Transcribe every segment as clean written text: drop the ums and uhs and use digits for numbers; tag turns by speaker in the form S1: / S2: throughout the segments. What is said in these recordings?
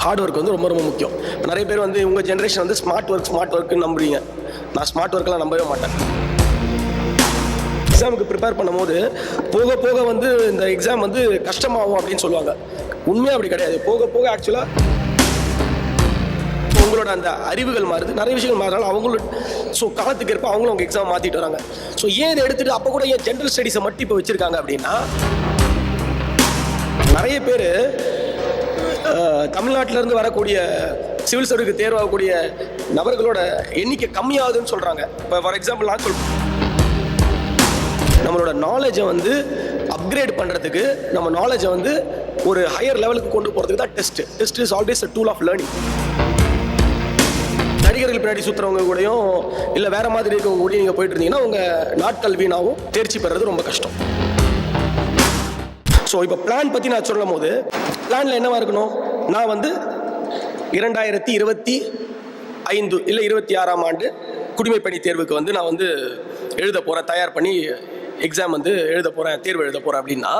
S1: Hard work வந்து ரொம்ப ரொம்ப முக்கியம். நிறைய பேர் வந்து உங்கள் ஜென்ரேஷன் வந்து ஸ்மார்ட் ஒர்க்குன்னு நம்புறீங்க. நான் ஸ்மார்ட் ஒர்க்கெலாம் நம்பவே மாட்டேன். எக்ஸாமுக்கு ப்ரிப்பேர் பண்ணும்போது போக போக வந்து இந்த எக்ஸாம் வந்து கஷ்டமாகும் அப்படின்னு சொல்லுவாங்க. உண்மையாக அப்படி கிடையாது. போக போக ஆக்சுவலாக உங்களோட அந்த அறிவுகள் மாறுது, நிறைய விஷயங்கள் மாறினாலும் அவங்களோட காலத்துக்கு ஏற்ப அவங்களும் அவங்க எக்ஸாம் மாற்றிட்டு வராங்க. ஏன் இதை எடுத்துகிட்டு அப்போ கூட ஏன் ஜென்ரல் ஸ்டடீஸை மட்டும் இப்போ வச்சுருக்காங்க அப்படின்னா, நிறைய பேர் தமிழ்நாட்டிலேருந்து வரக்கூடிய சிவில் சர்வீஸ்க்கு தேர்வாகக்கூடிய நபர்களோட எண்ணிக்கை கம்மியாகுதுன்னு சொல்கிறாங்க. இப்போ ஃபார் எக்ஸாம்பிள் நான் சொல்கிறேன், நம்மளோட நாலேஜை வந்து அப்கிரேட் பண்ணுறதுக்கு, நம்ம நாலேஜை வந்து ஒரு ஹையர் லெவலுக்கு கொண்டு போகிறதுக்கு தான் test is always a tool of learning. நடிகர்கள் பின்னாடி சுற்றுறவங்க கூடயும் இல்லை வேறு மாதிரி இருக்கவங்க கூட நீங்கள் போயிட்டு இருந்தீங்கன்னா உங்கள் நாட்கள் வீணாகவும் தேர்ச்சி பெறுறது ரொம்ப கஷ்டம். இப்போ பிளான் பற்றி நான் சொல்லும் போது பிளானில் என்னவா இருக்கணும், நான் வந்து 2025 இல்லை 26ஆம் ஆண்டு குடிமைப்பணி தேர்வுக்கு வந்து நான் வந்து எழுத போகிறேன், தயார் பண்ணி எக்ஸாம் வந்து எழுத போகிறேன், தேர்வு எழுத போகிறேன் அப்படின்னா,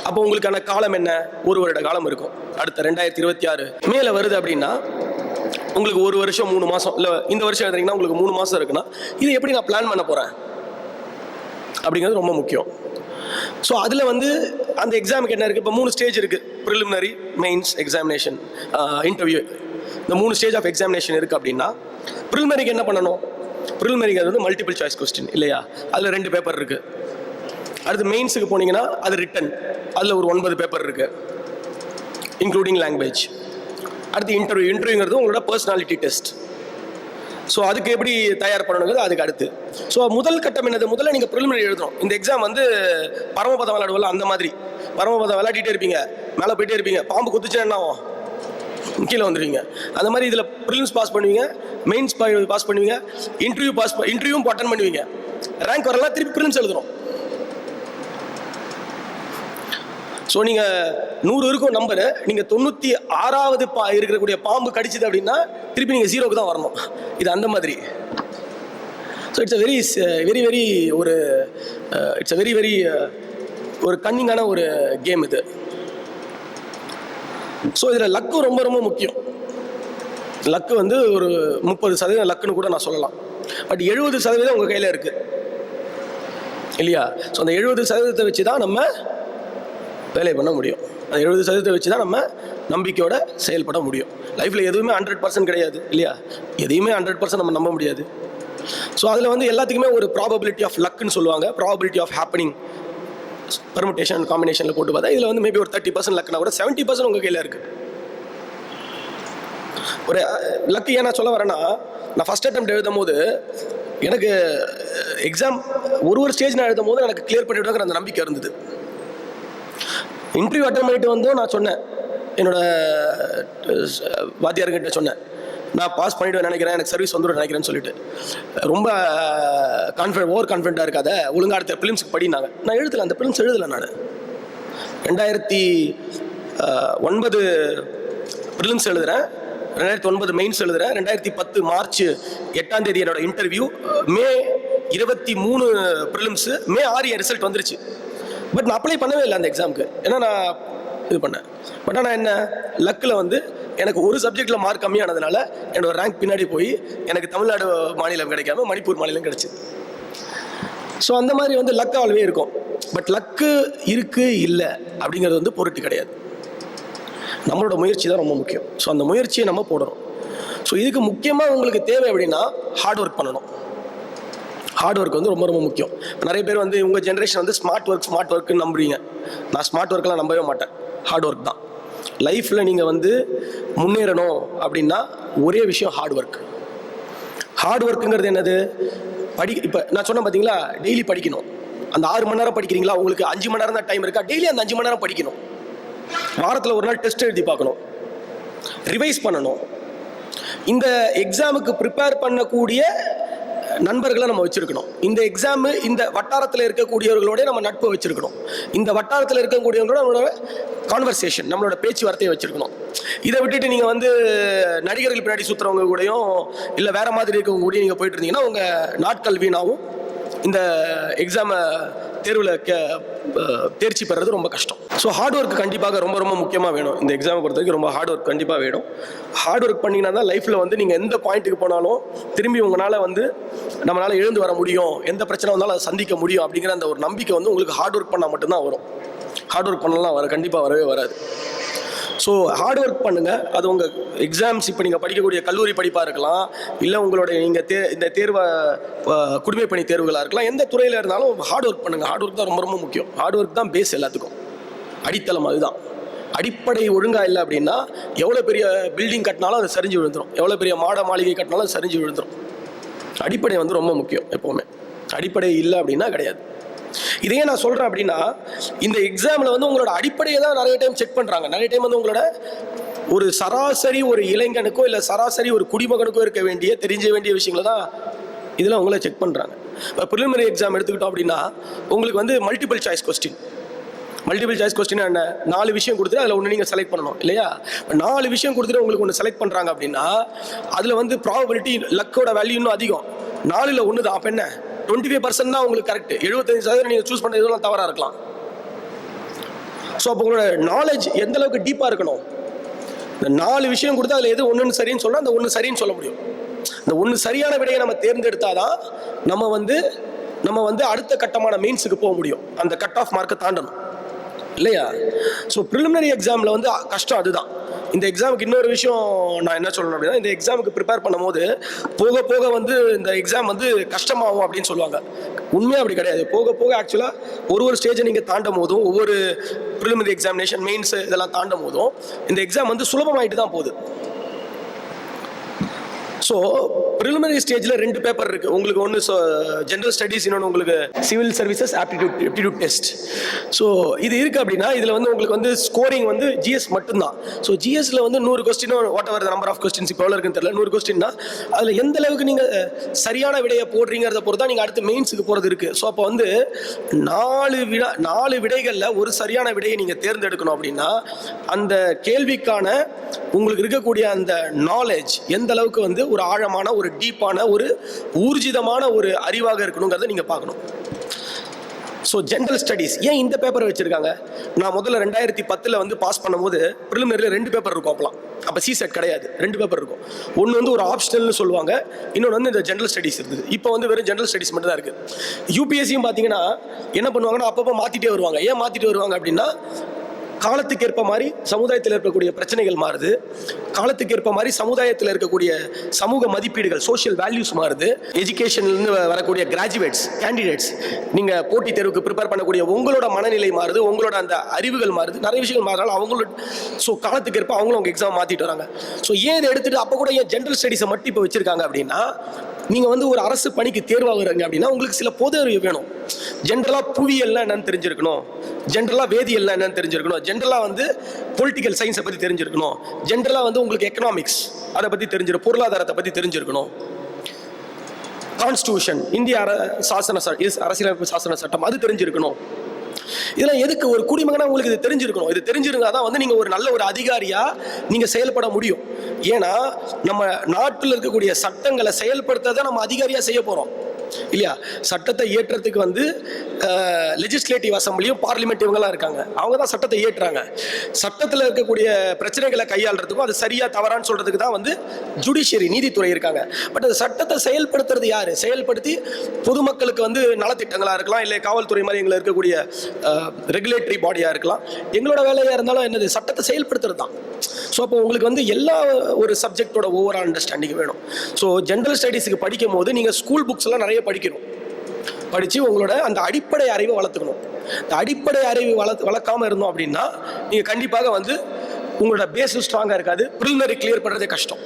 S1: அப்போ உங்களுக்கான காலம் என்ன, ஒரு வருட காலம் இருக்கும். அடுத்த 2026 மேலே வருது அப்படின்னா உங்களுக்கு ஒரு வருஷம் 3 மாதம், இல்லை இந்த வருஷம் எழுதுறீங்கன்னா உங்களுக்கு 3 மாதம் இருக்குன்னா இது எப்படி நான் பிளான் பண்ண போகிறேன் அப்படிங்கிறது ரொம்ப முக்கியம். அதில் வந்து அந்த எக்ஸாமுக்கு என்ன இருக்குது, இப்போ 3 ஸ்டேஜ் இருக்குது. Preliminary, mains, examination, interview. இந்த 3 ஸ்டேஜ் ஆஃப் எக்ஸாமினேஷன் இருக்குது அப்படின்னா ப்ரிலிமினரிக்கு என்ன பண்ணணும், ப்ரிலிமினரிக்கு அது வந்து மல்டிபிள் சாய்ஸ் கொஸ்டின் இல்லையா, அதில் 2 பேப்பர் இருக்குது. அடுத்து மெயின்ஸுக்கு போனீங்கன்னா அது ரிட்டன், அதில் ஒரு 9 பேப்பர் இருக்குது இன்க்ளூடிங் லாங்குவேஜ். அடுத்து இன்டர்வியூங்கிறது உங்களோட பர்சனாலிட்டி டெஸ்ட். அதுக்கு எப்படி தயார் பண்ணணுங்கிறது அதுக்கு அடுத்து. முதல் கட்டம் என்னது, முதல்ல நீங்கள் ப்ரிலிமினரி எழுதணும். இந்த எக்ஸாம் வந்து பரமபதம் விளையாடுவோம்ல, அந்த மாதிரி பரமபதம் விளையாடிட்டே இருப்பீங்க, மேலே போயிட்டே இருப்பீங்க, பாம்பு குத்துச்சுன்னா என்ன ஆகும், கீழே வந்துடுவீங்க. அந்த மாதிரி இதில் ப்ரிலிம்ஸ் பாஸ் பண்ணுவீங்க, மெயின்ஸ் பாஸ் பண்ணுவீங்க, இன்டர்வியூவும் அட்டன் பண்ணுவீங்க. ரேங்க் வரலாம், திருப்பி ப்ரிலிம்ஸ் எழுதணும். நீங்கள் 100 இருக்கும் நம்பரு, நீங்கள் 96வது இருக்கக்கூடிய பாம்பு கடிச்சது அப்படின்னா திருப்பி நீங்கள் 0க்கு தான் வரணும். இது அந்த மாதிரி. இட்ஸ் அ வெரி வெரி ஒரு கன்னிங்கான ஒரு கேம் இது. இதில் லக்கு ரொம்ப ரொம்ப முக்கியம். லக்கு வந்து ஒரு 30% லக்குன்னு கூட நான் சொல்லலாம். பட் 70% உங்கள் கையில் இருக்கு இல்லையா. அந்த 70% வச்சு தான் நம்ம வேலை பண்ண முடியும். அந்த 70% வச்சு தான் நம்ம நம்பிக்கையோட செயல்பட முடியும். லைஃப்பில் எதுவுமே 100% கிடையாது இல்லையா, எதையுமே 100% நம்ம நம்ப முடியாது. அதில் வந்து எல்லாத்துக்குமே ஒரு ப்ராபபிலிட்டி ஆஃப் லக்குன்னு சொல்லுவாங்க, ப்ராபபிலிட்டி ஆஃப் ஹேப்பனிங், பெர்முடேஷன் காம்பினேஷனில் போட்டு பார்த்தா இதில் வந்து மேபி ஒரு 30% லக்குனா கூட 70% உங்கள் கையில் இருக்குது. ஒரு லக்கு ஏன் நான் சொல்ல வரேன்னா, நான் ஃபஸ்ட் அட்டெம்ப்ட் எழுதும் போது எனக்கு எக்ஸாம் ஒரு ஸ்டேஜ் நான் எழுதும் போது எனக்கு கிளியர் பண்ணிவிடுங்கிற அந்த நம்பிக்கை இருந்தது. இன்டர்வியூ அட்டன் பண்ணிட்டு வந்தோம், நான் சொன்னேன், என்னோட வாத்தியார்கிட்ட சொன்னேன், நான் பாஸ் பண்ணிவிடுவேன் நினைக்கிறேன், எனக்கு சர்வீஸ் வந்துடும் நினைக்கிறேன்னு சொல்லிட்டு. ரொம்ப ஓவர் கான்ஃபிடென்ட்டாக இருக்காத, ஒழுங்காக அடுத்த ப்ரிலிம்ஸுக்கு படினாங்க. நான் எழுதலை, அந்த ப்ரிலிம்ஸ் எழுதலை. நான் 2009 ப்ரிலிம்ஸ் எழுதுகிறேன், 2009 மெயின்ஸ் எழுதுகிறேன், 2010 மார்ச் 8ஆம் தேதி என்னோட இன்டர்வியூ, மே 23 ப்ரிலிம்ஸு, மே 6 என் ரிசல்ட் வந்துருச்சு. பட் நான் அப்ளை பண்ணவே இல்லை அந்த எக்ஸாமுக்கு, ஏன்னா நான் இது பண்ணேன். பட் ஆனால் என்ன, லக்கில் வந்து எனக்கு ஒரு சப்ஜெக்டில் மார்க் கம்மியானதுனால என்னோட ரேங்க் பின்னாடி போய் எனக்கு தமிழ்நாடு மாநிலம் கிடைக்காம மணிப்பூர் மாநிலம் கிடைச்சி. அந்த மாதிரி வந்து லக் ஆல்வே இருக்கும். பட் லக்கு இருக்குது இல்லை அப்படிங்கிறது வந்து பொருட்டு கிடையாது. நம்மளோட முயற்சி தான் ரொம்ப முக்கியம். அந்த முயற்சியை நம்ம போடணும். இதுக்கு முக்கியமாக உங்களுக்கு தேவை அப்படின்னா ஹார்ட் ஒர்க் பண்ணணும். ஹார்ட் ஒர்க் வந்து ரொம்ப ரொம்ப முக்கியம். நிறைய பேர் வந்து உங்கள் ஜென்ரேஷன் வந்து ஸ்மார்ட் ஒர்க்குன்னு நம்புறீங்க. நான் ஸ்மார்ட் ஒர்க்கெலாம் நம்பவே மாட்டேன். ஹார்ட் ஒர்க் தான். லைஃப்பில் நீங்கள் வந்து முன்னேறணும் அப்படின்னா ஒரே விஷயம் ஹார்ட் ஒர்க். ஹார்ட் ஒர்க்குங்கிறது என்னது, இப்போ நான் சொன்னேன் பார்த்தீங்களா, டெய்லி படிக்கணும். அந்த 6 மணி நேரம் படிக்கிறீங்களா, உங்களுக்கு 5 மணி நேரம் தான் டைம் இருக்கா, டெய்லி அந்த 5 மணி நேரம் படிக்கணும். வாரத்தில் ஒரு நாள் டெஸ்ட் எழுதி பார்க்கணும், ரிவைஸ் பண்ணணும். இந்த எக்ஸாமுக்கு ப்ரிப்பேர் பண்ணக்கூடிய நண்பர்களை நம்ம வச்சிருக்கணும். இந்த எக்ஸாமு இந்த வட்டாரத்தில் இருக்கக்கூடியவர்களோட நம்ம நட்பை வச்சிருக்கணும். இந்த வட்டாரத்தில் இருக்கக்கூடியவங்களோட நம்மளோட கான்வர்சேஷன், நம்மளோட பேச்சுவார்த்தையை வச்சிருக்கணும். இதை விட்டுட்டு நீங்கள் வந்து நடிகர்கள் பின்னாடி சுற்றுறவங்க கூடயும் இல்லை வேறு மாதிரி இருக்கவங்க கூட நீங்கள் போயிட்டு இருந்தீங்கன்னா உங்கள் நாட்கள் வீணாகவும் இந்த எக்ஸாமை தேர்வில் தேர்ச்சி பெறுறது ரொம்ப கஷ்டம். ஸோ ஹார்ட் ஒர்க் கண்டிப்பாக ரொம்ப ரொம்ப முக்கியமாக வேணும். இந்த எக்ஸாமை பொறுத்த வரைக்கும் ரொம்ப ஹார்ட் ஒர்க் கண்டிப்பாக வேணும். ஹார்ட் ஒர்க் பண்ணிங்கன்னா தான் லைஃப்பில் வந்து நீங்கள் எந்த பாயிண்ட்டுக்கு போனாலும் திரும்பி உங்களால் வந்து நம்மளால் எழுந்து வர முடியும், எந்த பிரச்சனை வந்தாலும் அதை சந்திக்க முடியும் அப்படிங்கிற அந்த ஒரு நம்பிக்கை வந்து உங்களுக்கு ஹார்ட் ஒர்க் பண்ணால் மட்டும்தான் வரும். ஹார்ட் ஒர்க் பண்ணலாம் கண்டிப்பாக வரவே வராது. ஸோ ஹார்ட் ஒர்க் பண்ணுங்கள். அது உங்கள் எக்ஸாம்ஸ் இப்போ நீங்கள் படிக்கக்கூடிய கல்லூரி படிப்பாக இருக்கலாம், இல்லை உங்களுடைய நீங்கள் இந்த தேர்வை குடிமைப்பணி தேர்வுகளாக இருக்கலாம், எந்த துறையில் இருந்தாலும் ஹார்ட் ஒர்க் பண்ணுங்கள். ஹார்ட் ஒர்க் தான் ரொம்ப ரொம்ப முக்கியம். ஹார்ட் ஒர்க் தான் பேஸ் எல்லாத்துக்கும், அடித்தளம் அதுதான். அடிப்படை ஒழுங்காக இல்லை அப்படின்னா எவ்வளோ பெரிய பில்டிங் கட்டினாலும் அது சரிஞ்சு விழுந்துடும், எவ்வளோ பெரிய மாளிகை கட்டினாலும் அது சரிஞ்சு விழுந்துடும். அடிப்படை வந்து ரொம்ப முக்கியம் எப்போவுமே. அடிப்படை இல்லை அப்படின்னா கிடையாது. இதையே நான் சொல்கிறேன் அப்படின்னா, இந்த எக்ஸாமில் வந்து உங்களோட அடிப்படையை தான் நிறைய டைம் செக் பண்ணுறாங்க. நிறைய டைம் வந்து உங்களோட ஒரு சராசரி ஒரு இளைஞனுக்கோ இல்லை சராசரி ஒரு குடிமகனுக்கோ இருக்க வேண்டிய தெரிஞ்ச வேண்டிய விஷயங்களை தான் இதில் உங்களை செக் பண்ணுறாங்க. இப்போ ப்ரிலிமினரி எக்ஸாம் எடுத்துக்கிட்டோம் அப்படின்னா உங்களுக்கு வந்து multiple choice question. Multiple choice question என்ன, 4 விஷயம் கொடுத்துட்டு அதில் ஒன்று நீங்கள் செலக்ட் பண்ணணும் இல்லையா? இப்போ 4 விஷயம் கொடுத்துட்டு உங்களுக்கு ஒன்று செலக்ட் பண்ணுறாங்க அப்படின்னா அதில் வந்து ப்ராபபிலிட்டி லக்கோட வேல்யூ இன்னும் அதிகம். 4ல் 1 தான். அப்போ என்ன, 25% தான் உங்களுக்கு கரெக்ட். 75% நீங்கள் சூஸ் பண்ணுறது இதெல்லாம் தவறாக இருக்கலாம். ஸோ அப்போ உங்களோட நாலேஜ் எந்த அளவுக்கு டீப்பாக இருக்கணும். இந்த 4 விஷயம் கொடுத்தா அதில் எது ஒன்றுன்னு சரின்னு சொன்னால் அந்த ஒன்று சரின்னு சொல்ல முடியும். இந்த ஒன்று சரியான விடையை நம்ம தேர்ந்தெடுத்தாதான் நம்ம வந்து அடுத்த கட்டமான மெயின்ஸுக்கு போக முடியும், அந்த கட் ஆஃப் மார்க்கை தாண்டணும் இல்லையா? ஸோ ப்ரிலிமினரி எக்ஸாமில் வந்து கஷ்டம் அதுதான். இந்த எக்ஸாமுக்கு இன்னொரு விஷயம் நான் என்ன சொல்லணும் அப்படின்னா, இந்த எக்ஸாமுக்கு ப்ரிப்பேர் பண்ணும்போது போக போக வந்து இந்த எக்ஸாம் வந்து கஷ்டமாகும் அப்படின்னு சொல்லுவாங்க. உண்மையாக அப்படி கிடையாது. போக போக ஆக்சுவலாக ஒரு ஸ்டேஜை நீங்கள் தாண்டும் போதும், ஒவ்வொரு ப்ரிலிமினரி எக்ஸாமினேஷன் மெயின்ஸ் இதெல்லாம் தாண்டும் போதும் இந்த எக்ஸாம் வந்து சுலபமாயிட்டு தான் போகுது. ஸோ ப்ரிலிமினரி ஸ்டேஜில் 2 பேப்பர் இருக்குது உங்களுக்கு. ஒன்று ஜென்ரல் ஸ்டடீஸ், இன்னொன்று உங்களுக்கு civil services aptitude test. So இது இருக்குது அப்படின்னா இதில் வந்து உங்களுக்கு வந்து ஸ்கோரிங் வந்து ஜிஎஸ் மட்டும்தான். ஸோ ஜிஎஸ்ல வந்து 100 question, whatever number of questions இப்போ எவ்வளோ இருக்குன்னு தெரியல, 100 கொஸ்டின்னா அதில் எந்த அளவுக்கு நீங்கள் சரியான விடையை போடுறீங்கிறத பொறுத்து தான் நீங்கள் அடுத்து மெயின்ஸுக்கு போகிறது இருக்குது. ஸோ அப்போ வந்து 4 விடைகளில் ஒரு சரியான விடையை நீங்கள் தேர்ந்தெடுக்கணும் அப்படின்னா அந்த கேள்விக்கான உங்களுக்கு இருக்கக்கூடிய அந்த நாலேஜ் எந்த அளவுக்கு வந்து ஒரு ஆழமான, ஒரு டீப்பான, ஒரு ஊர்ஜிதமான ஒரு அறிவாக இருக்கணுங்கிறத நீங்கள் பார்க்கணும். ஸோ ஜென்ரல் ஸ்டடீஸ் ஏன் இந்த பேப்பரை வச்சுருக்காங்க? நான் முதல்ல 2010 வந்து பாஸ் பண்ணும்போது ப்ரிலிமினரியில் 2 பேப்பர் இருக்கும். அப்போ சிசெட் கிடையாது, 2 பேப்பர் இருக்கும். ஒன்று வந்து ஒரு ஆப்ஷனல்னு சொல்லுவாங்க, இன்னொன்று வந்து இந்த ஜென்ரல் ஸ்டடீஸ் இருக்குது. இப்போ வந்து வெறும் ஜென்ரல் ஸ்டடீஸ் மட்டும் தான் இருக்குது. யூபிஎஸ்சியும் பார்த்தீங்கன்னா என்ன பண்ணுவாங்கன்னா அப்பப்போ மாற்றிட்டே வருவாங்க. ஏன் மாற்றிட்டு வருவாங்க அப்படின்னா காலத்துக்கு ஏற்ப மாதிரி சமுதாயத்தில் இருக்கக்கூடிய பிரச்சனைகள் மாறுது, காலத்துக்கு ஏற்ப மாதிரி சமுதாயத்தில் இருக்கக்கூடிய சமூக மதிப்பீடுகள், சோஷியல் வேல்யூஸ் மாறுது, எஜுகேஷன்லேருந்து வரக்கூடிய கிராஜுவேட்ஸ், கேண்டிடேட்ஸ், நீங்கள் போட்டித் தேர்வுக்கு ப்ரிப்பேர் பண்ணக்கூடிய உங்களோட மனநிலை மாறுது, உங்களோட அந்த அறிவுகள் மாறுது, நிறைய விஷயங்கள் மாறுறாங்க அவங்களோட. ஸோ காலத்துக்கு ஏற்ப அவங்களும் அவங்க எக்ஸாம் மாற்றிட்டு வராங்க. ஸோ ஏன் இதை எடுத்துகிட்டு அப்போ கூட ஏன் ஜென்ரல் ஸ்டடீஸை மட்டும் இப்போ வச்சுருக்காங்க அப்படின்னா, நீங்கள் வந்து ஒரு அரசு பணிக்கு தேர்வாகுறீங்க அப்படின்னா உங்களுக்கு சில பொது அறிவு வேணும். ஜென்ரலாக புவியியல்னா என்னன்னு தெரிஞ்சிருக்கணும், ஜென்ரலாக வேதியியல்னா என்னன்னு தெரிஞ்சிருக்கணும், ஜென்ரலாக வந்து பொலிட்டிக்கல் சயின்ஸை பற்றி தெரிஞ்சிருக்கணும், ஜென்ரலாக வந்து உங்களுக்கு எக்கனாமிக்ஸ் அதை பற்றி தெரிஞ்சிருக்கணும், பொருளாதாரத்தை பற்றி தெரிஞ்சிருக்கணும், கான்ஸ்டியூஷன் இந்திய அரசியலமைப்பு சாசன சட்டம் அது தெரிஞ்சிருக்கணும். இதெல்லாம் எதுக்கு? ஒரு குடிமகனா உங்களுக்கு இது தெரிஞ்சிருக்கணும். இது தெரிஞ்சிருந்தா தான் வந்து நீங்கள் ஒரு நல்ல ஒரு அதிகாரியா நீங்கள் செயல்பட முடியும். ஏன்னா நம்ம நாட்டில் இருக்கக்கூடிய சட்டங்களை செயல்படுத்த தான் நம்ம அதிகாரியா செய்ய போகிறோம் இல்லையா? சட்டத்தை இயற்றத்துக்கு வந்து லெஜிஸ்லேட்டிவ் அசம்பிளியும் பார்லிமெண்ட் இவங்கெல்லாம் இருக்காங்க, அவங்க தான் சட்டத்தை இயற்றுறாங்க. சட்டத்தில் இருக்கக்கூடிய பிரச்சனைகளை கையாளுறதுக்கும் அது சரியா தவறான்னு சொல்றதுக்கு தான் வந்து ஜுடிஷியரி, நீதித்துறை இருக்காங்க. பட் அந்த சட்டத்தை செயல்படுத்துறது யாரு? செயல்படுத்தி பொதுமக்களுக்கு வந்து நலத்திட்டங்களா இருக்கலாம், இல்லை காவல்துறை மாதிரி எங்களை இருக்கக்கூடிய ரெகுலேட்டரி பாடியா இருக்கலாம். எங்களோட வேலையா இருந்தாலும் என்னது, சட்டத்தை செயல்படுத்துறது தான். ஸோ அப்போ உங்களுக்கு வந்து எல்லா ஒரு சப்ஜெக்டோட ஓவரால் அண்டர்ஸ்டாண்டிங் வேணும். ஸோ ஜென்ரல் ஸ்டடீஸுக்கு படிக்கும் போது நீங்கள் ஸ்கூல் புக்ஸ் எல்லாம் நிறைய படிக்கணும். படித்து உங்களோட அந்த அடிப்படை அறிவை வளர்த்துக்கணும். இந்த அடிப்படை அறிவை வளர்க்காமல் இருந்தோம் அப்படின்னா நீங்கள் கண்டிப்பாக வந்து உங்களோட பேஸும் ஸ்ட்ராங்காக இருக்காது. ப்ரிலிமினரி கிளியர் பண்ணுறதே கஷ்டம்.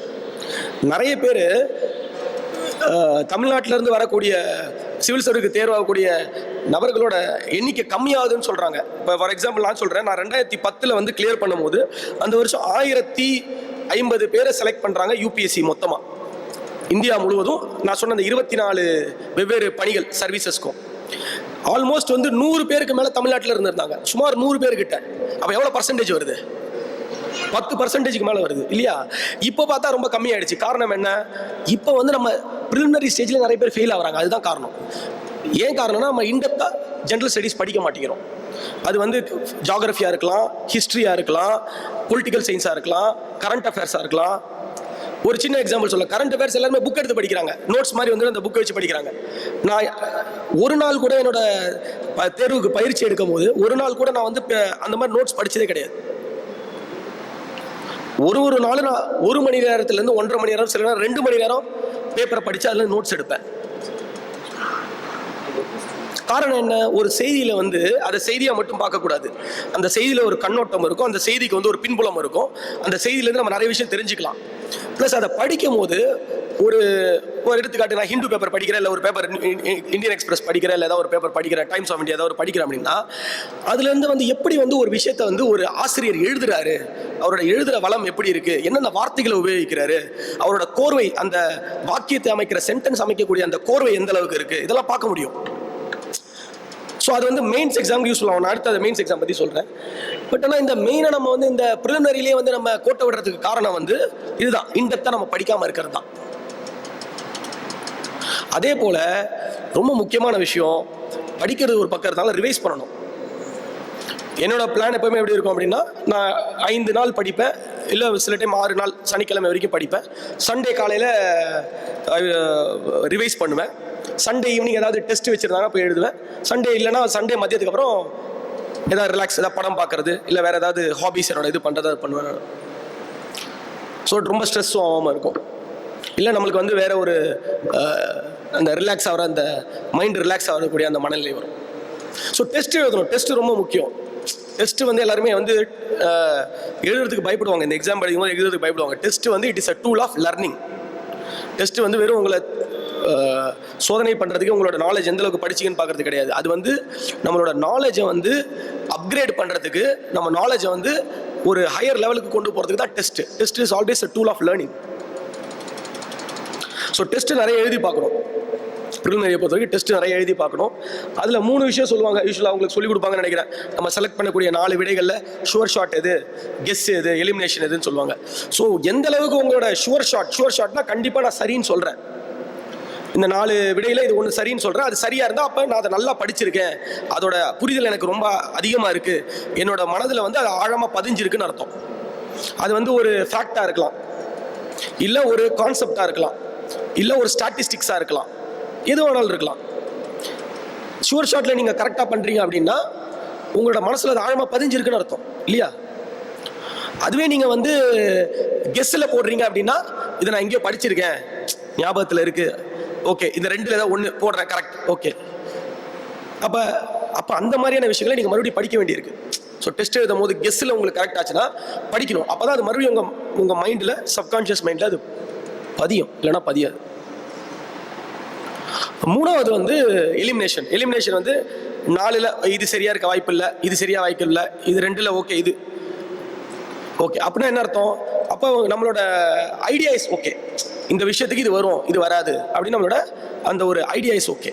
S1: நிறைய பேர் தமிழ்நாட்டிலேருந்து வரக்கூடிய சிவில் சர்வீஸ்க்கு தேர்வாகக்கூடிய நபர்களோட எண்ணிக்கை கம்மியாகுதுன்னு சொல்கிறாங்க. இப்போ ஃபார் எக்ஸாம்பிள் நான் சொல்கிறேன், நான் 2010 வந்து கிளியர் பண்ணும்போது அந்த வருஷம் 1050 பேரை செலக்ட் பண்ணுறாங்க யூபிஎஸ்சி மொத்தமாக இந்தியா முழுவதும். நான் சொன்ன அந்த 24 வெவ்வேறு பணிகள் சர்வீசஸ்க்கும் ஆல்மோஸ்ட் வந்து 100 பேருக்கு மேலே தமிழ்நாட்டில் இருந்திருந்தாங்க, சுமார் 100 பேர்கிட்ட. அப்போ எவ்வளோ பர்சன்டேஜ் வருது? 10% மேலே வருது இல்லையா? இப்போ பார்த்தா ரொம்ப கம்மியாயிடுச்சு. காரணம் என்ன? இப்போ வந்து நம்ம ப்ரிலிமினரி ஸ்டேஜில் நிறைய பேர் ஃபெயில் ஆகிறாங்க. அதுதான் காரணம். ஏன் காரணம்னா நம்ம இன்டெப்த்தாக ஜென்ரல் ஸ்டடீஸ் படிக்க மாட்டேங்கிறோம். அது வந்து ஜியாகிரஃபியாக இருக்கலாம், ஹிஸ்ட்ரியாக இருக்கலாம், பொலிட்டிக்கல் சயின்ஸாக இருக்கலாம், கரண்ட் அஃபேர்ஸாக இருக்கலாம். ஒரு சின்ன எக்ஸாம்பிள் சொல்ல, கரண்ட் அஃபேர்ஸ் எல்லாருமே புக் எடுத்து படிக்கிறாங்க, நோட்ஸ் மாதிரி வந்து அந்த புக்கை வச்சு படிக்கிறாங்க. நான் ஒரு நாள் கூட என்னோட தேர்வுக்கு பயிற்சி எடுக்கும் போது ஒரு நாள் கூட நான் வந்து அந்த மாதிரி நோட்ஸ் படித்ததே கிடையாது. ஒரு நாள் நான் 1 மணி நேரத்துலேருந்து 1.5 மணி நேரம், சில நேரம் 2 மணி நேரம் பேப்பரை படித்து அதில் நோட்ஸ் எடுப்பேன். காரணம் என்ன? ஒரு செய்தியில் வந்து அதை செய்தியாக மட்டும் பார்க்கக்கூடாது. அந்த செய்தியில் ஒரு கண்ணோட்டம் இருக்கும், அந்த செய்திக்கு வந்து ஒரு பின்புலம் இருக்கும். அந்த செய்தியிலேருந்து நம்ம நிறைய விஷயம் தெரிஞ்சுக்கலாம். ப்ளஸ் அதை படிக்கும் போது ஒரு எடுத்துக்காட்டு, நான் ஹிந்து பேப்பர் படிக்கிறேன், இல்லை ஒரு பேப்பர் இந்தியன் எக்ஸ்பிரஸ் படிக்கிறேன், இல்லை ஏதாவது ஒரு பேப்பர் படிக்கிறேன், டைம்ஸ் ஆஃப் இந்தியா ஏதாவது படிக்கிறேன் அப்படின்னா, அதுலேருந்து வந்து எப்படி வந்து ஒரு விஷயத்தை வந்து ஒரு ஆசிரியர் எழுதுறாரு, அவரோட எழுதுகிற வளம் எப்படி இருக்குது, என்னென்ன வார்த்தைகளை உபயோகிக்கிறாரு, அவரோட கோர்வை, அந்த வாக்கியத்தை அமைக்கிற சென்டென்ஸ் அமைக்கக்கூடிய அந்த கோர்வை எந்த அளவுக்கு இருக்குது, இதெல்லாம் பார்க்க முடியும். ஸோ அது வந்து மெயின்ஸ் எக்ஸாமுக்கு யூஸ்ஃபுல் ஆகும். நான் அடுத்த மெயின்ஸ் எக்ஸாம் பற்றி சொல்கிறேன். பட் ஆனால் இந்த மெயினாக நம்ம வந்து இந்த ப்ரிலிமினரியிலே வந்து நம்ம கோட்டை விடுறதுக்கு காரணம் வந்து இதுதான், இன்டெப்த்தாக நம்ம படிக்காமல் இருக்கிறது தான். அதே போல் ரொம்ப முக்கியமான விஷயம், படிக்கிறது ஒரு பக்கம் இருந்தாலும் ரிவைஸ் பண்ணணும். என்னோட பிளான் எப்போவுமே எப்படி இருக்கும் அப்படின்னா, நான் 5 நாள் படிப்பேன், இல்லை சில டைம் 6 நாள், சனிக்கிழமை வரைக்கும் படிப்பேன். சண்டே காலையில் ரிவைஸ் பண்ணுவேன். சண்டே ஈவினிங் ஏதாவது டெஸ்ட் வச்சுருந்தாங்க போய் எழுதுவேன். சண்டே இல்லைனா சண்டே மதியத்துக்கு அப்புறம் ஏதாவது ரிலாக்ஸ், ஏதாவது படம் பார்க்குறது, இல்லை வேறு ஏதாவது ஹாபிஸ் என்னோட இது பண்ணுறது அது பண்ணுவேன். ஸோ ரொம்ப ஸ்ட்ரெஸ்ஸும் ஆகாமல் இருக்கும். இல்லை நம்மளுக்கு வந்து வேறு ஒரு அந்த ரிலாக்ஸ் ஆகிற, அந்த மைண்ட் ரிலாக்ஸ் ஆகக்கூடிய அந்த மனநிலை வரும். ஸோ டெஸ்ட் எழுதணும். டெஸ்ட்டு ரொம்ப முக்கியம். டெஸ்ட்டு வந்து எல்லாருமே வந்து எழுதுறதுக்கு பயப்படுவாங்க. இந்த எக்ஸாம் படிக்கும்போது எழுதுறதுக்கு பயப்படுவாங்க. டெஸ்ட்டு வந்து it is a tool of learning. Test வந்து வெறும் உங்களை சோதனை பண்ணுறதுக்கு உங்களோட நாலேஜ் எந்த அளவுக்கு படிச்சிங்கன்னு பார்க்குறது கிடையாது. அது வந்து நம்மளோட நாலேஜை வந்து அப்கிரேட் பண்ணுறதுக்கு, நம்ம நாலேஜை வந்து ஒரு ஹையர் லெவலுக்கு கொண்டு போகிறதுக்கு தான் test. Test is always a tool of learning. So test நிறைய எழுதி பார்க்கணும். ப்ரிலிமினரியை பொறுத்த வரைக்கும் டெஸ்ட்டு நிறைய எழுதி பார்க்கணும். அதில் 3 விஷயம் சொல்லுவாங்க, யூஸ்வலாக அவங்களுக்கு சொல்லிக் கொடுப்பாங்கன்னு நினைக்கிறேன். நம்ம செலக்ட் பண்ணக்கூடிய 4 விடைகளில் ஷுவர் ஷாட் எது, கெஸ் எது, எலிமினேஷன் எதுன்னு சொல்லுவாங்க. ஸோ எந்த அளவுக்கு உங்களோட ஷுவர் ஷாட்னா கண்டிப்பாக நான் சரின்னு சொல்கிறேன். இந்த 4 விடையில் இது ஒன்று சரின்னு சொல்கிறேன், அது சரியாக இருந்தால் அப்போ நான் அதை நல்லா படிச்சிருக்கேன், அதோட புரிதல் எனக்கு ரொம்ப அதிகமாக இருக்குது, என்னோட மனதில் வந்து அது ஆழமாக பதிஞ்சிருக்குன்னு அர்த்தம். அது வந்து ஒரு ஃபேக்டாக இருக்கலாம், இல்லை ஒரு கான்செப்டாக இருக்கலாம், இல்லை ஒரு ஸ்டாட்டிஸ்டிக்ஸாக இருக்கலாம், எது வேணாலும் இருக்கலாம். ஷுவர் ஷாட்டில் நீங்கள் கரெக்டாக பண்ணுறீங்க அப்படின்னா உங்களோட மனசில் அது ஆழமாக பதிஞ்சிருக்குன்னு அர்த்தம் இல்லையா? அதுவே நீங்கள் வந்து கெஸ்ஸில் போடுறீங்க அப்படின்னா, இதை நான் எங்கேயோ படிச்சிருக்கேன், ஞாபகத்தில் இருக்குது, ஓகே இந்த 2ல் ஏதாவது 1 போடுறேன், கரெக்ட், ஓகே. அப்போ அந்த மாதிரியான விஷயங்களை நீங்கள் மறுபடியும் படிக்க வேண்டியிருக்கு. ஸோ டெஸ்ட் எழுதும் போது கெஸ்ஸில் உங்களுக்கு கரெக்ட் ஆச்சுன்னா படிக்கணும். அப்போ தான் அது மறுபடியும் உங்கள் மைண்டில், சப்கான்ஷியஸ் மைண்டில் அது பதியும், இல்லைனா பதியாது. 3வது வந்து எலிமினேஷன். எலிமினேஷன் வந்து 4ல் இது சரியாக இருக்க வாய்ப்பு இல்லை, இது சரியாக வாய்ப்பு இல்லை, இது 2ல் ஓகே, இது ஓகே. அப்படின்னா என்ன அர்த்தம்? அப்போ நம்மளோட ஐடியா இஸ் ஓகே, இந்த விஷயத்துக்கு இது வரும், இது வராது அப்படின்னு நம்மளோட அந்த ஒரு idea is okay.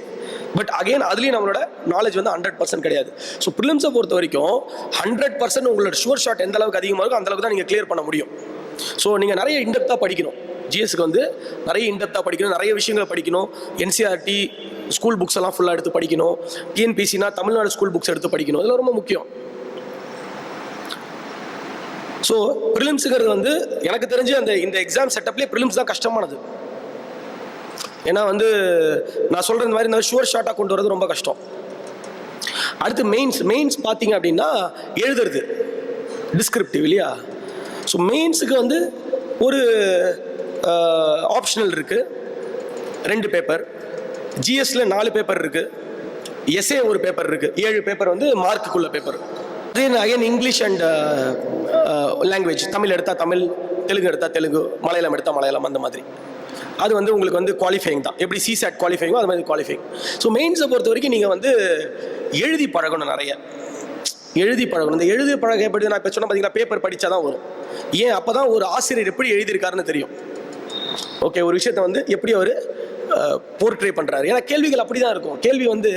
S1: But again அதுலேயும் நம்மளோட நாலேஜ் வந்து 100% கிடையாது. ஸோ ப்ரிலிம்ஸை பொறுத்த வரைக்கும் 100% உங்களோட ஷுவர் ஷாட் எந்த அளவுக்கு அதிகமாக இருக்கும் அந்த அளவுக்கு தான் நீங்கள் கிளியர் பண்ண முடியும். ஸோ நீங்கள் நிறைய இன்டெப்த்தாக படிக்கணும். ஜிஎஸ்க்கு வந்து நிறைய இன்டெப்த்தாக படிக்கணும், நிறைய விஷயங்களை படிக்கணும். என்சிஆர்டி ஸ்கூல் புக்ஸ் எல்லாம் ஃபுல்லாக எடுத்து படிக்கணும். டிஎன்பிசினா தமிழ்நாடு ஸ்கூல் புக்ஸ் எடுத்து படிக்கணும், இதெல்லாம் ரொம்ப முக்கியம். ஸோ ப்ரிலிம்ஸுங்கிறது வந்து எனக்கு தெரிஞ்சு இந்த எக்ஸாம் செட்டப்லேயே ப்ரிலிம்ஸ் தான் கஷ்டமானது. ஏன்னா வந்து நான் சொல்கிற இந்த மாதிரி இந்த ஷுவர் ஷார்ட்டாக கொண்டு வரது ரொம்ப கஷ்டம். அடுத்து மெயின்ஸ் பார்த்தீங்க அப்படின்னா எழுதுறது டிஸ்கிரிப்டிவ் இல்லையா? ஸோ மெயின்ஸுக்கு வந்து ஒரு ஆப்ஷனல் இருக்குது, 2 பேப்பர். ஜிஎஸ்ல 4 பேப்பர் இருக்குது, எஸ்ஏ ஒரு பேப்பர் இருக்குது, 7 பேப்பர் வந்து மார்க்குக்குள்ள paper. Again English and language, Tamil எடுத்தால் தமிழ், தெலுங்கு எடுத்தால் தெலுங்கு, மலையாளம் எடுத்தால் மலையாளம், அந்த மாதிரி. அது வந்து உங்களுக்கு வந்து குவாலிஃபைங் தான், எப்படி சிசாட் குவாலிஃபைங்கோ அது மாதிரி குவாலிஃபைங். ஸோ மெயின்ஸை பொறுத்த வரைக்கும் நீங்கள் வந்து எழுதி பழகணும், நிறைய எழுதி பழகணும். இந்த எழுதி பழக எப்படி நான் இப்போ சொன்ன பார்த்தீங்கன்னா பேப்பர் படித்தா தான் வரும். ஏன்? அப்போ தான் ஒரு ஆசிரியர் எப்படி எழுதியிருக்காருன்னு தெரியும். ஓகே, ஒரு விஷயத்தை வந்து எப்படி அவர் போர்ட்ரே பண்ணுறாரு. ஏன்னா கேள்விகள் அப்படி தான் இருக்கும். கேள்வி வந்து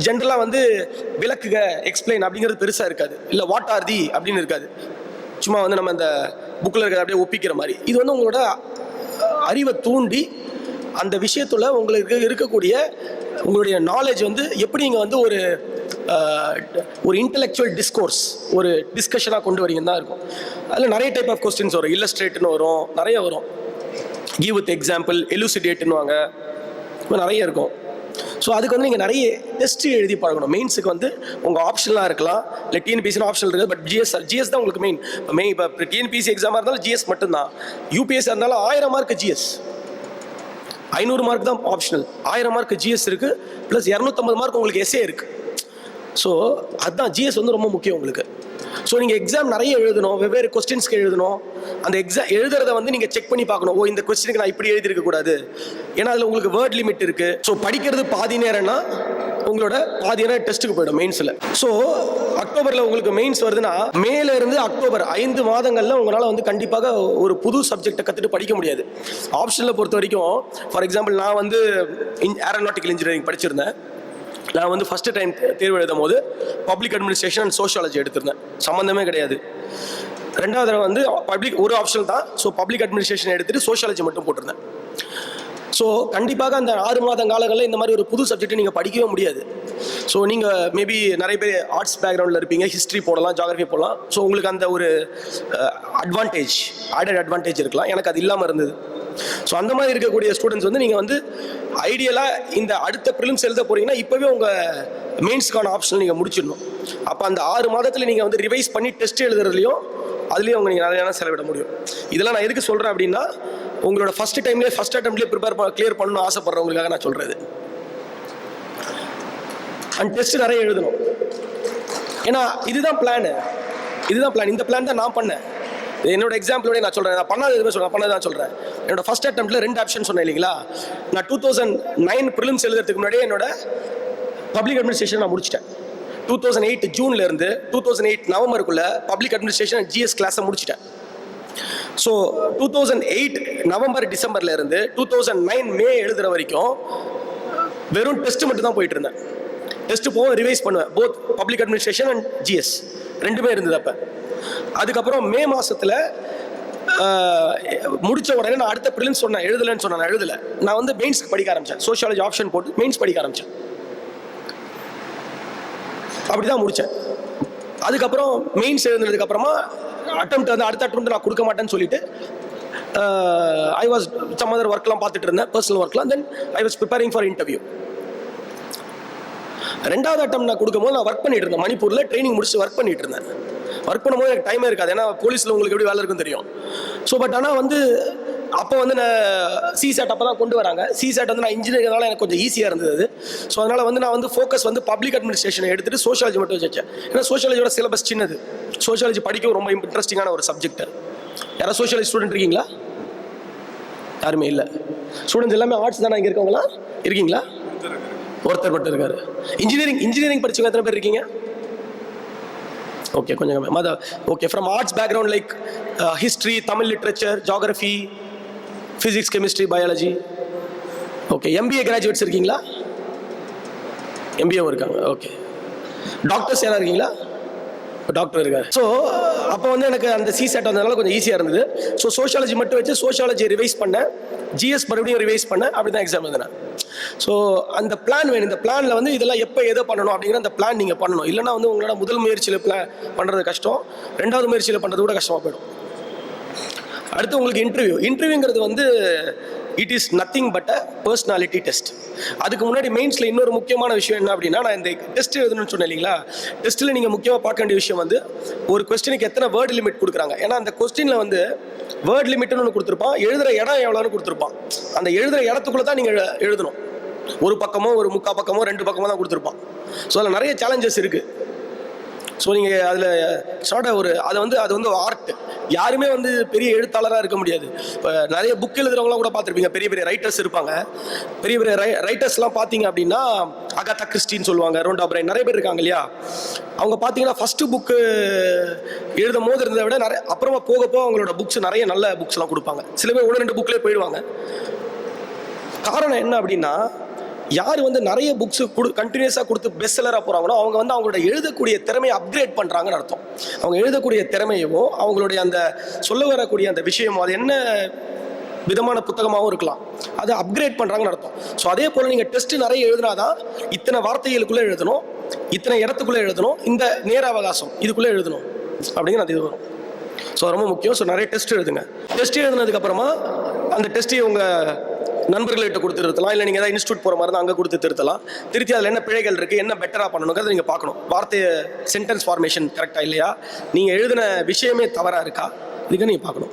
S1: ஜென்ரலாக வந்து விளக்குக, எக்ஸ்பிளைன் அப்படிங்கிறது பெருசாக இருக்காது, இல்லை வாட் ஆர் தி அப்படின்னு இருக்காது. சும்மா வந்து நம்ம இந்த புக்கில் இருக்கிறத அப்படியே ஒப்பிக்கிற மாதிரி. இது வந்து உங்களோட அறிவை தூண்டி அந்த விஷயத்தில் உங்களுக்கு இருக்கக்கூடிய உங்களுடைய நாலேஜ் வந்து எப்படி நீங்கள் வந்து ஒரு ஒரு இன்டெலெக்சுவல் டிஸ்கோர்ஸ், ஒரு டிஸ்கஷனாக கொண்டு வரீங்கன்னு தான் இருக்கும். அதில் நிறைய டைப் ஆஃப் கொஸ்டின்ஸ் வரும். இல்லஸ்ட்ரேட்னு வரும், நிறைய வரும். கிவ் வித் எக்ஸாம்பிள், எலுசிடேட்னுவாங்க, நிறைய இருக்கும். ஸோ அதுக்கு வந்து நீங்கள் நிறைய டெஸ்ட் எழுதி பழகணும். மெயின்ஸுக்கு வந்து உங்கள் ஆப்ஷனலாக இருக்கலாம், இல்லை டிஎன்பிஎஸ்சி ஆப்ஷனல் இருக்குது. பட் ஜிஎஸ் தான் உங்களுக்கு மெயின். இப்போ டிஎன்பிஎஸ்சி எக்ஸாமாக இருந்தாலும் ஜிஎஸ் மட்டும்தான். யூபிஎஸ்சி இருந்தாலும் 1000 மார்க் ஜிஎஸ், 500 மார்க் தான் ஆப்ஷனல், 1000 மார்க் ஜிஎஸ் இருக்குது, ப்ளஸ் 250 மார்க் உங்களுக்கு எஸ்ஏ இருக்குது. ஸோ அதுதான் ஜிஎஸ் வந்து ரொம்ப முக்கியம் உங்களுக்கு. ஸோ நீங்கள் எக்ஸாம் நிறைய எழுதணும், வெவ்வேறு கொஸ்டின்ஸ்க்கு எழுதணும். அந்த எக்ஸாம் எழுதுறத வந்து நீங்கள் செக் பண்ணி பார்க்கணும். இந்த கொஸ்டினுக்கு நான் இப்படி எழுதிருக்கக்கூடாது, ஏன்னா அதில் உங்களுக்கு வேர்ட் லிமிட் இருக்குது. ஸோ படிக்கிறது பாதி நேரம்னா உங்களோட பாதி நேரம் டெஸ்ட்டுக்கு போயிடும் மெயின்ஸில். ஸோ அக்டோபரில் உங்களுக்கு மெயின்ஸ் வருதுன்னா, மேலேருந்து அக்டோபர் 5 மாதங்களில் உங்களால் வந்து கண்டிப்பாக ஒரு புது சப்ஜெக்டை கற்றுட்டு படிக்க முடியாது. ஆப்ஷனில் பொறுத்த வரைக்கும், ஃபார் எக்ஸாம்பிள் நான் வந்து ஏரோநாட்டிக்கல் இன்ஜினியரிங் படிச்சிருந்தேன். நான் வந்து ஃபஸ்ட்டு டைம் தேர்வு எழுதும் போது பப்ளிக் அட்மினிஸ்ட்ரேஷன் அண்ட் சோஷியாலஜி எடுத்திருந்தேன், சம்மந்தமே கிடையாது. ரெண்டாவது தடவை வந்து பப்ளிக் ஒரு ஆப்ஷன் தான். ஸோ பப்ளிக் அட்மினிஸ்ட்ரேஷன் எடுத்துகிட்டு சோஷியாலஜி மட்டும் போட்டிருந்தேன். ஸோ கண்டிப்பாக அந்த 6 மாத காலங்களில் இந்த மாதிரி ஒரு புது சப்ஜெக்ட் நீங்கள் படிக்கவே முடியாது. ஸோ நீங்கள் மேபி நிறைய பேர் ஆர்ட்ஸ் பேக்ரவுண்டில் இருப்பீங்க, ஹிஸ்ட்ரி போடலாம், ஜாகிரஃபி போடலாம். ஸோ உங்களுக்கு அந்த ஒரு அட்வான்டேஜ், ஆடட் அட்வான்டேஜ் இருக்கலாம். எனக்கு அது இல்லாமல் இருந்தது. ஸோ அந்த மாதிரி இருக்கக்கூடிய ஸ்டூடெண்ட்ஸ் வந்து நீங்கள் வந்து ஐடியலாக இந்த அடுத்த ப்ரிலிம்ஸ் எழுத போகிறீங்கன்னா இப்போவே உங்கள் மெயின்ஸ்க்கான ஆப்ஷன் நீங்கள் முடிச்சிடணும். அப்போ அந்த 6 மாதத்தில் நீங்கள் வந்து ரிவைஸ் பண்ணி டெஸ்ட் எழுதுறதுலையும் அதுலேயும் அவங்க நீங்கள் நிறையா செலவிட முடியும். இதெல்லாம் நான் எதுக்கு சொல்கிறேன் அப்படின்னா, உங்களோட ஃபஸ்ட் அட்டெம்ப்ட்லேயே கிளியர் பண்ணணும்னு ஆசைப்படுறவங்களுக்காக நான் சொல்கிறது. அண்ட் டெஸ்ட் நிறைய எழுதணும். ஏன்னா இதுதான் பிளான். இந்த பிளான் தான் நான் பண்ணேன். என்னோட எக்ஸாம்பிளோட நான் சொல்கிறேன். நான் பண்ணாத எதுவுமே சொல்கிறேன், பண்ணதான் சொல்கிறேன். என்னோட ஃபஸ்ட் அட்டெம்ப்ட்டில் 2 ஆப்ஷன் சொன்னேன் இல்லைங்களா. நான் 2009 ப்ரிலிம்ஸ் எழுதுறதுக்கு முன்னாடியே என்னோட பப்ளிக் அட்மினிஸ்ட்ரேஷன் நான் முடிச்சிட்டேன். 2008 ஜூன்லேருந்து 2008 நவம்பருக்குள்ளே பப்ளிக் அட்மினிஸ்ட்ரேஷன் அண்ட் ஜிஎஸ் கிளாஸை முடிச்சிட்டேன். ஸோ 2008 நவம்பர் டிசம்பர்லேருந்து 2009 மே எழுதுகிற வரைக்கும் வெறும் டெஸ்ட் மட்டும் தான் போயிட்டு இருந்தேன். டெஸ்ட் போக ரிவைஸ் பண்ணுவேன், both public administration and GS ரெண்டுமே இருந்தது. அப்போ அதுக்கப்புறம் மே மாதத்தில் முடித்த உடனே நான் அடுத்த ப்ரிலிம்ஸ் சொன்னேன், எழுதலைன்னு சொன்னேன். நான் எழுதலை, நான் வந்து மெயின்ஸ்க்கு படிக்க ஆரம்பித்தேன். சோஷியாலஜி ஆப்ஷன் போட்டு மெயின்ஸ் படிக்க ஆரம்பித்தேன். அப்படி தான் முடித்தேன். அதுக்கப்புறம் மெயின்ஸ் எழுதுனதுக்கப்புறமா அடுத்த அட்டெம்ப்ட் நான் கொடுக்க மாட்டேன்னு சொல்லிட்டு ஐ வாஸ் சம் அதர் ஒர்க்லாம் பார்த்துட்டு இருந்தேன், பர்சனல் ஒர்க்லாம். Then I was preparing for interview. ரெண்டாவது அட்டம் நான் கொடுக்கும்போது நான் ஒர்க் பண்ணிட்டு இருந்தேன். மணிப்பூரில் ட்ரைனிங் முடிச்சு ஒர்க் பண்ணிட்டு இருந்தேன். ஒர்க் பண்ணும்போது எனக்கு டைமே இருக்காது, ஏன்னா போலீஸில் உங்களுக்கு எப்படி வேலை இருக்குன்னு தெரியும். ஸோ பட் ஆனால் வந்து அப்போ வந்து நான் சிசேட் அப்போ தான் கொண்டு வராங்க. சிசேட் வந்து நான் இன்ஜினியரிங்னால எனக்கு கொஞ்சம் ஈஸியாக இருந்தது. ஸோ அதனால் வந்து நான் வந்து ஃபோக்கஸ் வந்து பப்ளிக் அட்மினிஸ்ட்ரேஷனை எடுத்துகிட்டு சோஷியாலஜி மட்டும் வச்சேன். ஏன்னா சோஷியாலஜியோட சிலபஸ் சின்னது, சோஷியாலஜி படிக்கவும் ரொம்ப இன்ட்ரெஸ்டிங்கான ஒரு சப்ஜெக்ட். யாராவது சோஷியாலஜி ஸ்டூடெண்ட் இருக்கீங்களா? யாருமே இல்லை. ஸ்டூடெண்ட்ஸ் எல்லாமே ஆர்ட்ஸ் தானே இங்கே இருக்கவங்களா? இருக்கீங்களா? ஒருத்தர் மட்டும் இருக்காரு. இன்ஜினியரிங் படிச்சவங்க எத்தனை பேர் இருக்கீங்க? ஓகே, கொஞ்சம் கம்மி. Okay, from arts background like history, Tamil literature, geography, physics, chemistry, biology. Okay, MBA graduates இருக்கீங்களா? எம்பிஏவும் இருக்காங்க. ஓகே, டாக்டர்ஸ் யாராவது இருக்கீங்களா? டாக்டர் இருக்காரு. ஸோ அப்போ வந்து எனக்கு அந்த சிசேட் வந்ததுனால கொஞ்சம் ஈஸியாக இருந்தது. ஸோ சோஷியாலஜி மட்டும் வச்சு சோஷியாலஜி ரிவைஸ் பண்ணேன், ஜிஎஸ் மறுபடியும் ரிவைஸ் பண்ணேன். அப்படி தான் எக்ஸாம் எழுதினேன். ஸோ அந்த பிளான் வேணும். இந்த பிளானில் வந்து இதெல்லாம் எப்போ எதை பண்ணணும் அப்படிங்கிற அந்த பிளான் நீங்கள் பண்ணணும். இல்லைனா வந்து உங்களோட முதல் முயற்சியில் பிளான் பண்ணுறது கஷ்டம், ரெண்டாவது முயற்சியில் பண்ணுறது கூட கஷ்டமாக போயிடும். அடுத்து உங்களுக்கு இன்டர்வியூங்கிறது வந்து it is nothing but a personality test. அதுக்கு முன்னாடி மெயின்ஸில் இன்னொரு முக்கியமான விஷயம் என்ன அப்படின்னா, நான் இந்த டெஸ்ட் எழுதணும்னு சொன்னேன் இல்லைங்களா. டெஸ்ட்டில் நீங்கள் முக்கியமாக பார்க்க வேண்டிய விஷயம் வந்து ஒரு கொஸ்டினுக்கு எத்தனை வேர்டு லிமிட் கொடுக்குறாங்க. ஏன்னா அந்த கொஸ்டினில் வந்து வேர்ட் லிமிட்னு ஒன்று கொடுத்துருப்பான், எழுதுகிற இடம் எவ்வளோன்னு கொடுத்துருப்பான். அந்த எழுதுகிற இடத்துக்குள்ளே தான் நீங்கள் எழுதணும். ஒரு பக்கமோ ஒரு 3/4 பக்கமோ 2 பக்கமோ தான் கொடுத்துருப்பான். ஸோ அதில் நிறைய சேலஞ்சஸ் இருக்குது. ஸோ நீங்கள் அதில் அது வந்து ஆர்ட். யாருமே வந்து பெரிய எழுத்தாளராக இருக்க முடியாது. இப்போ நிறைய புக் எழுதுறவங்களாம் கூட பார்த்துருப்பீங்க, பெரிய பெரிய ரைட்டர்ஸ் இருப்பாங்க. பெரிய பெரிய ரைட்டர்ஸ்லாம் பார்த்தீங்க அப்படின்னா அகாதா கிறிஸ்டின்னு சொல்லுவாங்க, ரோண்டா பிரைன், நிறைய பேர் இருக்காங்க இல்லையா. அவங்க பார்த்தீங்கன்னா ஃபஸ்ட்டு புக்கு எழுதும் போது இருந்ததை விட அப்புறமா போக அவங்களோட புக்ஸ் நிறைய நல்ல புக்ஸ்லாம் கொடுப்பாங்க. சில பேர் 1-2 புக்லேயே போயிடுவாங்க. காரணம் என்ன அப்படின்னா, யார் வந்து நிறைய புக்ஸ் கண்டினியூஸாக கொடுத்து பெஸ்ட் செல்லராக போகிறாங்களோ அவங்க வந்து அவங்களோட எழுதக்கூடிய திறமையை அப்கிரேட் பண்ணுறாங்கன்னு அர்த்தம். அவங்க எழுதக்கூடிய திறமையவும் அவங்களுடைய அந்த சொல்ல வரக்கூடிய அந்த விஷயமோ அது என்ன விதமான புத்தகமாகவும் இருக்கலாம், அதை அப்கிரேட் பண்ணுறாங்கன்னு அர்த்தம். ஸோ அதே போல் நீங்கள் டெஸ்ட்டு நிறைய எழுதினாதான் இத்தனை வார்த்தைகளுக்குள்ளே எழுதணும், இத்தனை இடத்துக்குள்ளே எழுதணும், இந்த நேர அவகாசம் இதுக்குள்ளே எழுதணும் அப்படிங்கிற அது இது வரும். ஸோ ரொம்ப முக்கியம். ஸோ நிறைய டெஸ்ட் எழுதுங்க. டெஸ்ட் எழுதுனதுக்கப்புறமா அந்த டெஸ்ட்டை உங்கள் நண்பர்கள்கிட்ட கொடுத்து திருத்தலாம், இல்லை நீங்கள் ஏதாவது இன்ஸ்டியூட் போகிற மாதிரி தான் அங்கே கொடுத்து திருத்தலாம். திருத்தி அதில் என்ன பிழைகள் இருக்குது, என்ன பெட்டராக பண்ணணுங்கிறத நீங்கள் பார்க்கணும். வார்த்தை சென்டென்ஸ் ஃபார்மேஷன் கரெக்டாக இல்லையா, நீங்கள் எழுதின விஷயமே தவறாக இருக்கா, இதுக்கு நீங்கள் பார்க்கணும்.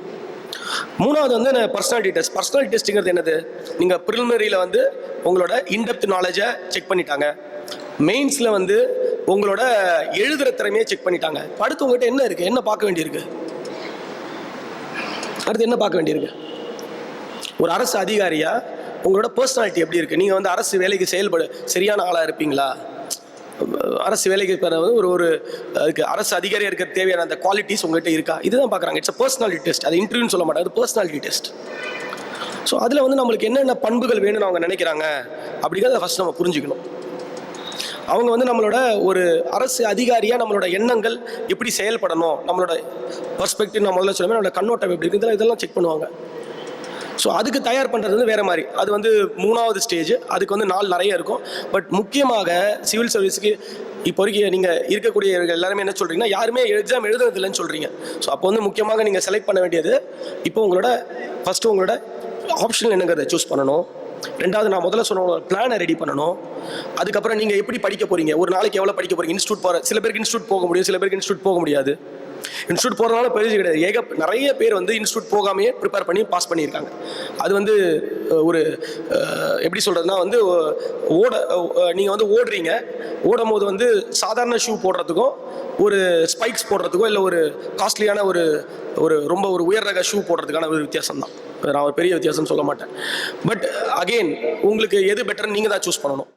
S1: மூணாவது வந்து பர்சனாலிட்டி டெஸ்ட். பர்சனாலிட்டி டெஸ்ட்டுங்கிறது என்னது, நீங்கள் ப்ரிலிமினரியில் வந்து உங்களோட இன்டெப்த் நாலேஜை செக் பண்ணிட்டாங்க, மெயின்ஸில் வந்து உங்களோட எழுதுகிற திறமையை செக் பண்ணிட்டாங்க. அடுத்து உங்கள்கிட்ட என்ன இருக்குது, என்ன பார்க்க வேண்டியிருக்கு, அடுத்து என்ன பார்க்க வேண்டியிருக்கு? ஒரு அரசு அதிகாரியா உங்களோட பர்சனாலிட்டி எப்படி இருக்குது, நீங்கள் வந்து அரசு வேலைக்கு சரியான ஆளாக இருப்பீங்களா, அரசு வேலைக்கு ஒரு அதுக்கு அரசு அதிகாரியாக இருக்க தேவையான அந்த குவாலிட்டிஸ் உங்கள்கிட்ட இருக்கா, இதுதான் பார்க்குறாங்க. It's a personality test. அது இன்டர்வியூன்னு சொல்ல மாட்டாங்க, அது பர்சனாலிட்டி டெஸ்ட். ஸோ அதில் வந்து நம்மளுக்கு என்னென்ன பண்புகள் வேணும்னு அவங்க நினைக்கிறாங்க அப்படிங்கிறத ஃபஸ்ட் நம்ம புரிஞ்சுக்கணும். அவங்க வந்து நம்மளோட ஒரு அரசு அதிகாரியாக நம்மளோட எண்ணங்கள் எப்படி செயல்படணும், நம்மளோட பர்ஸ்பெக்டிவ், நான் முதல்ல சொல்லுவேன், நம்மளோட கண்ணோட்டம் எப்படி இருக்குது, இதெல்லாம் செக் பண்ணுவாங்க. ஸோ அதுக்கு தயார் பண்ணுறது வந்து வேறு மாதிரி. அது வந்து மூணாவது ஸ்டேஜ். அதுக்கு வந்து நாள் நிறைய இருக்கும். பட் முக்கியமாக சிவில் சர்வீஸுக்கு இப்போ வரைக்கும் நீங்கள் இருக்கக்கூடிய எல்லாருமே என்ன சொல்கிறீங்கன்னா, யாருமே எக்ஸாம் எழுதுறதில்லைன்னு சொல்கிறீங்க. ஸோ அப்போ வந்து முக்கியமாக நீங்கள் செலக்ட் பண்ண வேண்டியது, இப்போ உங்களோட ஃபஸ்ட்டு உங்களோட ஆப்ஷன் என்னங்கிறத சூஸ் பண்ணணும். ரெண்டாவது, நான் முதல்ல சொன்ன பிளானை ரெடி பண்ணணும். அதுக்கப்புறம் நீங்கள் எப்படி படிக்க போகிறீங்க, ஒரு நாளைக்கு எவ்வளோ படிக்க போகிறீங்க, இன்ஸ்டியூட் போகிற சில பேருக்கு இன்ஸ்டியூட் போக முடியும், சில பேருக்கு இன்ஸ்டியூட் போக முடியாது. இன்ஸ்டியூட் போகிறதுனால பெரிய கிடையாது. நிறைய பேர் வந்து இன்ஸ்டியூட் போகாமையே ப்ரிப்பேர் பண்ணி பாஸ் பண்ணியிருக்காங்க. அது வந்து ஒரு எப்படி சொல்கிறதுனா வந்து நீங்கள் வந்து ஓடும் போது வந்து சாதாரண ஷூ போடுறதுக்கும் ஒரு ஸ்பைக்ஸ் போடுறதுக்கும் இல்லை ஒரு காஸ்ட்லியான ஒரு ரொம்ப உயர் ரக ஷூ போடுறதுக்கான ஒரு வித்தியாசம் தான். நான் ஒரு பெரிய வித்தியாசம் சொல்ல மாட்டேன். பட் அகெயின் உங்களுக்கு எது பெட்டர்னு நீங்கள் தான் சூஸ் பண்ணணும்.